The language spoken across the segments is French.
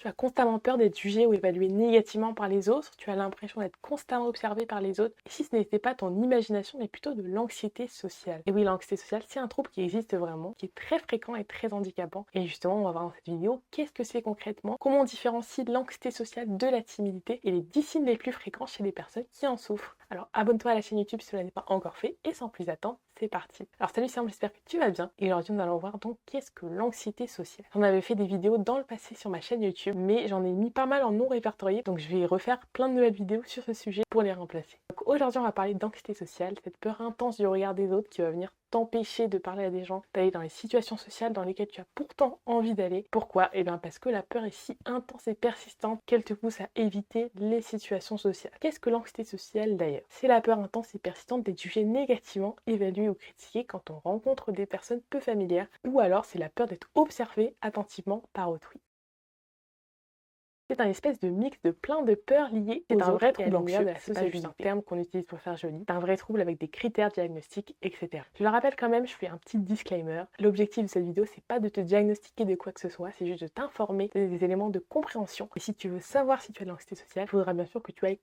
Tu as constamment peur d'être jugé ou évalué négativement par les autres, tu as l'impression d'être constamment observé par les autres, et si ce n'était pas ton imagination, mais plutôt de l'anxiété sociale. Et oui, l'anxiété sociale, c'est un trouble qui existe vraiment, qui est très fréquent et très handicapant. Et justement, on va voir dans cette vidéo qu'est-ce que c'est concrètement, comment on différencie l'anxiété sociale de la timidité et les 10 signes les plus fréquents chez les personnes qui en souffrent. Alors abonne-toi à la chaîne YouTube si cela n'est pas encore fait, et sans plus attendre, c'est parti. Alors salut Sam, j'espère que tu vas bien, et aujourd'hui nous allons voir donc qu'est-ce que l'anxiété sociale. J'en avais fait des vidéos dans le passé sur ma chaîne YouTube, mais j'en ai mis pas mal en non répertorié, donc je vais refaire plein de nouvelles vidéos sur ce sujet pour les remplacer. Donc aujourd'hui on va parler d'anxiété sociale, cette peur intense du regard des autres qui va venir t'empêcher de parler à des gens, d'aller dans les situations sociales dans lesquelles tu as pourtant envie d'aller. Pourquoi? Eh bien parce que la peur est si intense et persistante qu'elle te pousse à éviter les situations sociales. Qu'est-ce que l'anxiété sociale d'ailleurs? C'est la peur intense et persistante d'être jugé négativement, évalué ou critiqué quand on rencontre des personnes peu familières, ou alors c'est la peur d'être observé attentivement par autrui. C'est un espèce de mix de plein de peurs liées aux autres et à l'univers de la socialité. C'est un terme qu'on utilise pour faire joli. C'est un vrai trouble avec des critères diagnostiques, etc. Je le rappelle quand même, je fais un petit disclaimer. L'objectif de cette vidéo, c'est pas de te diagnostiquer de quoi que ce soit, c'est juste de t'informer des éléments de compréhension. Et si tu veux savoir si tu as de l'anxiété sociale, il faudra bien sûr que tu ailles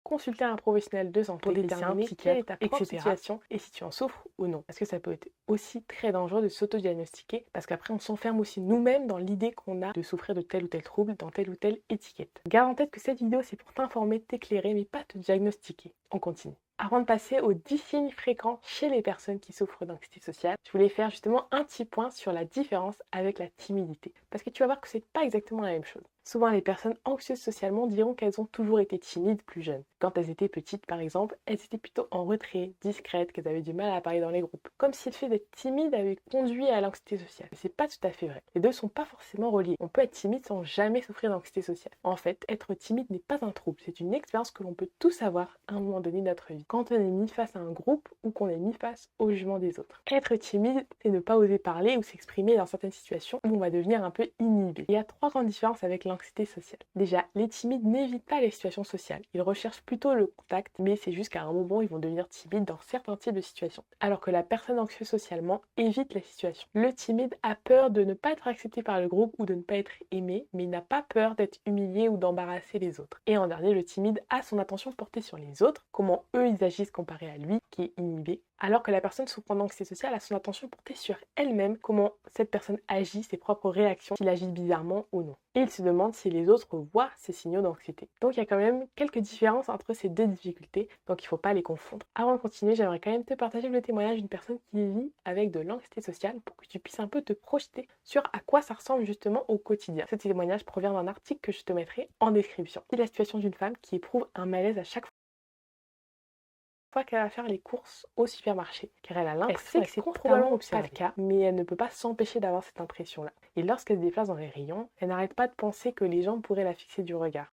consulter un professionnel de santé pour déterminer quelle est ta propre situation et si tu en souffres ou non. Parce que ça peut être aussi très dangereux de s'auto-diagnostiquer parce qu'après on s'enferme aussi nous-mêmes dans l'idée qu'on a de souffrir de tel ou tel trouble dans telle ou telle étiquette. Garde en tête que cette vidéo c'est pour t'informer, t'éclairer mais pas te diagnostiquer. On continue. Avant de passer aux 10 signes fréquents chez les personnes qui souffrent d'anxiété sociale, je voulais faire justement un petit point sur la différence avec la timidité. Parce que tu vas voir que c'est pas exactement la même chose. Souvent, les personnes anxieuses socialement diront qu'elles ont toujours été timides plus jeunes. Quand elles étaient petites, par exemple, elles étaient plutôt en retrait, discrètes, qu'elles avaient du mal à parler dans les groupes. Comme si le fait d'être timide avait conduit à l'anxiété sociale. Mais c'est pas tout à fait vrai. Les deux sont pas forcément reliés. On peut être timide sans jamais souffrir d'anxiété sociale. En fait, être timide n'est pas un trouble. C'est une expérience que l'on peut tous avoir à un moment donné de notre vie. Quand on est mis face à un groupe ou qu'on est mis face au jugement des autres. Être timide, c'est ne pas oser parler ou s'exprimer dans certaines situations où on va devenir un peu inhibé. Il y a 3 grandes différences avec l'anxiété sociale. Déjà, les timides n'évitent pas les situations sociales. Ils recherchent plutôt le contact, mais c'est juste qu'à un moment, ils vont devenir timides dans certains types de situations. Alors que la personne anxieuse socialement évite la situation. Le timide a peur de ne pas être accepté par le groupe ou de ne pas être aimé, mais il n'a pas peur d'être humilié ou d'embarrasser les autres. Et en dernier, le timide a son attention portée sur les autres, comment eux ils agissent comparé à lui, qui est inhibé. Alors que la personne souffrant d'anxiété sociale a son attention portée sur elle-même, comment cette personne agit, ses propres réactions, s'il agit bizarrement ou non. Et il se demande si les autres voient ces signaux d'anxiété. Donc il y a quand même quelques différences entre ces deux difficultés, donc il ne faut pas les confondre. Avant de continuer, j'aimerais quand même te partager le témoignage d'une personne qui vit avec de l'anxiété sociale pour que tu puisses un peu te projeter sur à quoi ça ressemble justement au quotidien. Ce témoignage provient d'un article que je te mettrai en description. C'est la situation d'une femme qui éprouve un malaise à chaque fois qu'elle va faire les courses au supermarché, car elle a l'impression que c'est probablement pas le cas, mais elle ne peut pas s'empêcher d'avoir cette impression-là. Et lorsqu'elle se déplace dans les rayons, elle n'arrête pas de penser que les gens pourraient la fixer du regard.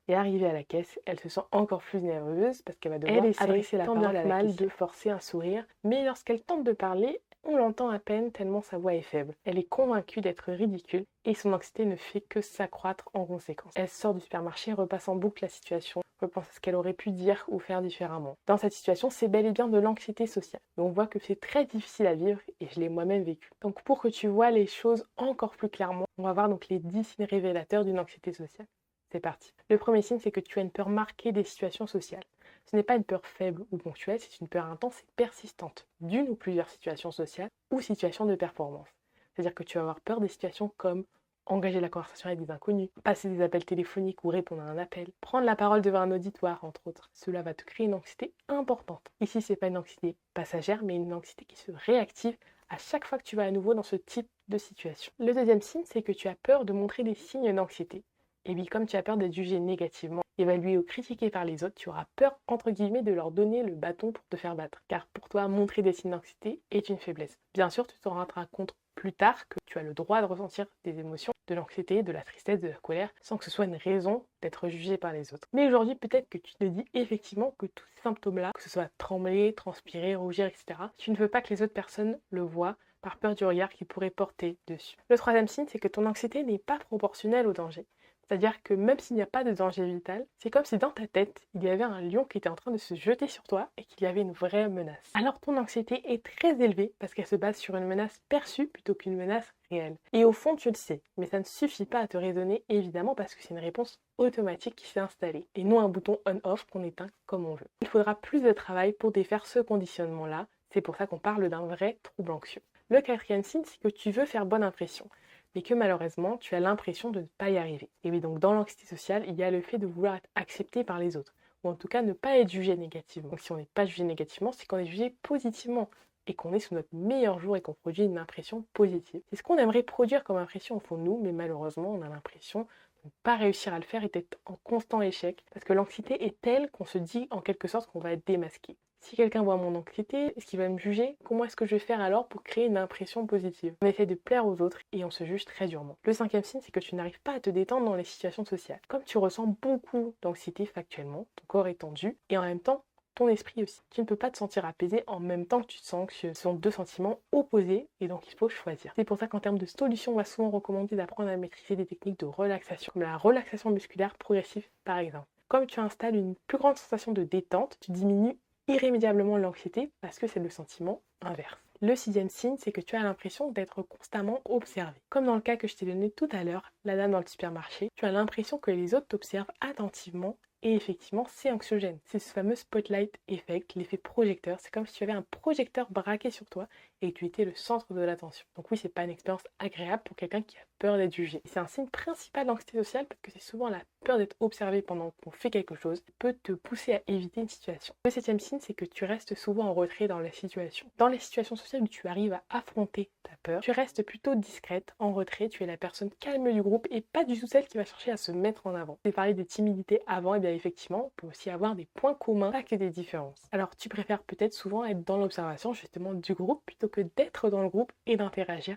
Et arrivée à la caisse, elle se sent encore plus nerveuse parce qu'elle va devoir adresser la parole à la caissière. De forcer un sourire, mais lorsqu'elle tente de parler, on l'entend à peine tellement sa voix est faible. Elle est convaincue d'être ridicule et son anxiété ne fait que s'accroître en conséquence. Elle sort du supermarché, repasse en boucle la situation, repense à ce qu'elle aurait pu dire ou faire différemment. Dans cette situation, c'est bel et bien de l'anxiété sociale. Mais on voit que c'est très difficile à vivre et je l'ai moi-même vécu. Donc pour que tu vois les choses encore plus clairement, on va voir donc les 10 signes révélateurs d'une anxiété sociale. C'est parti. Le premier signe, c'est que tu as une peur marquée des situations sociales. Ce n'est pas une peur faible ou ponctuelle, c'est une peur intense et persistante d'une ou plusieurs situations sociales ou situations de performance. C'est-à-dire que tu vas avoir peur des situations comme engager la conversation avec des inconnus, passer des appels téléphoniques ou répondre à un appel, prendre la parole devant un auditoire, entre autres. Cela va te créer une anxiété importante. Ici, ce n'est pas une anxiété passagère, mais une anxiété qui se réactive à chaque fois que tu vas à nouveau dans ce type de situation. Le deuxième signe, c'est que tu as peur de montrer des signes d'anxiété. Et puis comme tu as peur d'être jugé négativement, évalué ou critiqué par les autres, tu auras peur entre guillemets de leur donner le bâton pour te faire battre. Car pour toi, montrer des signes d'anxiété est une faiblesse. Bien sûr, tu te rendras compte plus tard que tu as le droit de ressentir des émotions, de l'anxiété, de la tristesse, de la colère, sans que ce soit une raison d'être jugé par les autres. Mais aujourd'hui, peut-être que tu te dis effectivement que tous ces symptômes-là, que ce soit trembler, transpirer, rougir, etc., tu ne veux pas que les autres personnes le voient par peur du regard qu'ils pourraient porter dessus. Le troisième signe, c'est que ton anxiété n'est pas proportionnelle au danger. C'est-à-dire que même s'il n'y a pas de danger vital, c'est comme si dans ta tête, il y avait un lion qui était en train de se jeter sur toi et qu'il y avait une vraie menace. Alors ton anxiété est très élevée parce qu'elle se base sur une menace perçue plutôt qu'une menace réelle. Et au fond, tu le sais, mais ça ne suffit pas à te raisonner évidemment parce que c'est une réponse automatique qui s'est installée et non un bouton on-off qu'on éteint comme on veut. Il faudra plus de travail pour défaire ce conditionnement-là, c'est pour ça qu'on parle d'un vrai trouble anxieux. Le quatrième signe, c'est que tu veux faire bonne impression, mais que malheureusement, tu as l'impression de ne pas y arriver. Et oui, donc dans l'anxiété sociale, il y a le fait de vouloir être accepté par les autres, ou en tout cas ne pas être jugé négativement. Donc si on n'est pas jugé négativement, c'est qu'on est jugé positivement, et qu'on est sous notre meilleur jour et qu'on produit une impression positive. C'est ce qu'on aimerait produire comme impression au fond de nous, mais malheureusement, on a l'impression de ne pas réussir à le faire et d'être en constant échec, parce que l'anxiété est telle qu'on se dit en quelque sorte qu'on va être démasqué. Si quelqu'un voit mon anxiété, est-ce qu'il va me juger? Comment est-ce que je vais faire alors pour créer une impression positive? On essaie de plaire aux autres et on se juge très durement. Le cinquième signe, c'est que tu n'arrives pas à te détendre dans les situations sociales. Comme tu ressens beaucoup d'anxiété factuellement, ton corps est tendu et en même temps, ton esprit aussi. Tu ne peux pas te sentir apaisé en même temps que tu te sens anxieux. Ce sont deux sentiments opposés et donc il faut choisir. C'est pour ça qu'en termes de solutions, on va souvent recommander d'apprendre à maîtriser des techniques de relaxation, comme la relaxation musculaire progressive par exemple. Comme tu installes une plus grande sensation de détente, tu diminues irrémédiablement l'anxiété parce que c'est le sentiment inverse. Le sixième signe, c'est que tu as l'impression d'être constamment observé. Comme dans le cas que je t'ai donné tout à l'heure, la dame dans le supermarché, tu as l'impression que les autres t'observent attentivement et effectivement, c'est anxiogène. C'est ce fameux spotlight effect, l'effet projecteur. C'est comme si tu avais un projecteur braqué sur toi et que tu étais le centre de l'attention. Donc oui, c'est pas une expérience agréable pour quelqu'un qui a peur d'être jugé. C'est un signe principal d'anxiété sociale parce que c'est souvent la peur d'être observé pendant qu'on fait quelque chose qui peut te pousser à éviter une situation. Le septième signe, c'est que tu restes souvent en retrait dans la situation. Dans les situations sociales où tu arrives à affronter ta peur, tu restes plutôt discrète, en retrait, tu es la personne calme du groupe et pas du tout celle qui va chercher à se mettre en avant. J'ai parlé des timidités avant, et bien effectivement, on peut aussi avoir des points communs, pas que des différences. Alors tu préfères peut-être souvent être dans l'observation justement du groupe plutôt que d'être dans le groupe et d'interagir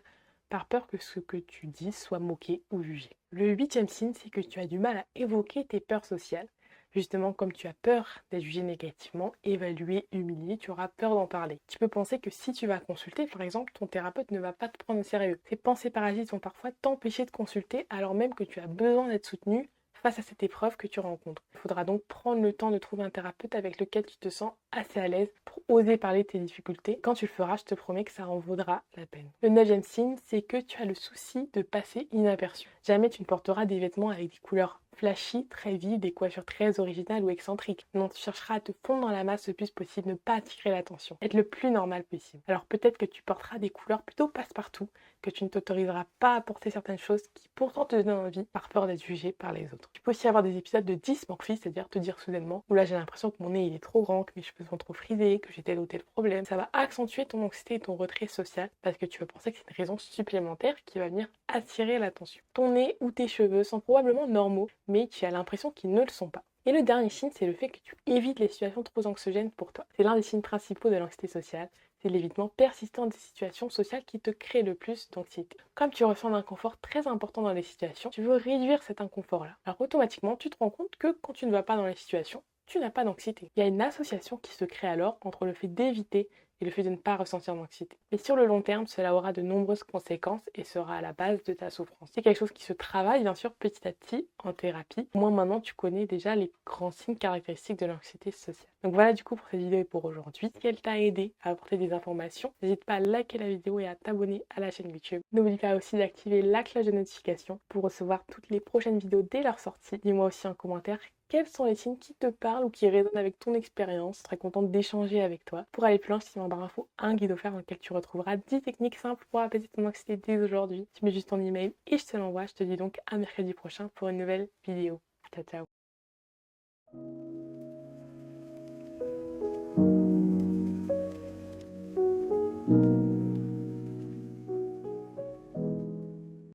par peur que ce que tu dis soit moqué ou jugé. Le huitième signe, c'est que tu as du mal à évoquer tes peurs sociales. Justement, comme tu as peur d'être jugé négativement, évalué, humilié, tu auras peur d'en parler. Tu peux penser que si tu vas consulter, par exemple, ton thérapeute ne va pas te prendre au sérieux. Ces pensées parasites vont parfois t'empêcher de consulter alors même que tu as besoin d'être soutenu face à cette épreuve que tu rencontres. Il faudra donc prendre le temps de trouver un thérapeute avec lequel tu te sens assez à l'aise pour oser parler de tes difficultés. Quand tu le feras, je te promets que ça en vaudra la peine. Le neuvième signe, c'est que tu as le souci de passer inaperçu. Jamais tu ne porteras des vêtements avec des couleurs flashy, très vives, des coiffures très originales ou excentriques. Non, tu chercheras à te fondre dans la masse le plus possible, ne pas attirer l'attention, être le plus normal possible. Alors peut-être que tu porteras des couleurs plutôt passe-partout, que tu ne t'autoriseras pas à porter certaines choses qui pourtant te donnent envie par peur d'être jugé par les autres. Tu peux aussi avoir des épisodes de dysmorphie, c'est-à-dire te dire soudainement « Oula, j'ai l'impression que mon nez il est trop grand, que mes cheveux sont trop frisés, que j'ai tel ou tel problème ». Ça va accentuer ton anxiété et ton retrait social parce que tu vas penser que c'est une raison supplémentaire qui va venir attirer l'attention. Ton nez ou tes cheveux sont probablement normaux, mais tu as l'impression qu'ils ne le sont pas. Et le dernier signe, c'est le fait que tu évites les situations trop anxiogènes pour toi. C'est l'un des signes principaux de l'anxiété sociale. C'est l'évitement persistant des situations sociales qui te créent le plus d'anxiété. Comme tu ressens un inconfort très important dans les situations, tu veux réduire cet inconfort-là. Alors automatiquement, tu te rends compte que quand tu ne vas pas dans les situations, tu n'as pas d'anxiété. Il y a une association qui se crée alors entre le fait d'éviter et le fait de ne pas ressentir d'anxiété. Mais sur le long terme, cela aura de nombreuses conséquences et sera à la base de ta souffrance. C'est quelque chose qui se travaille bien sûr petit à petit en thérapie. Au moins maintenant, tu connais déjà les grands signes caractéristiques de l'anxiété sociale. Donc voilà du coup pour cette vidéo et pour aujourd'hui. Si elle t'a aidé à apporter des informations, n'hésite pas à liker la vidéo et à t'abonner à la chaîne YouTube. N'oublie pas aussi d'activer la cloche de notification pour recevoir toutes les prochaines vidéos dès leur sortie. Dis-moi aussi en commentaire quels sont les signes qui te parlent ou qui résonnent avec ton expérience. Je serais contente d'échanger avec toi. Pour aller plus loin, je t'ai mis en barre info un guide offert dans lequel tu retrouveras 10 techniques simples pour apaiser ton anxiété dès aujourd'hui. Tu mets juste ton email et je te l'envoie. Je te dis donc à mercredi prochain pour une nouvelle vidéo. Ciao ciao.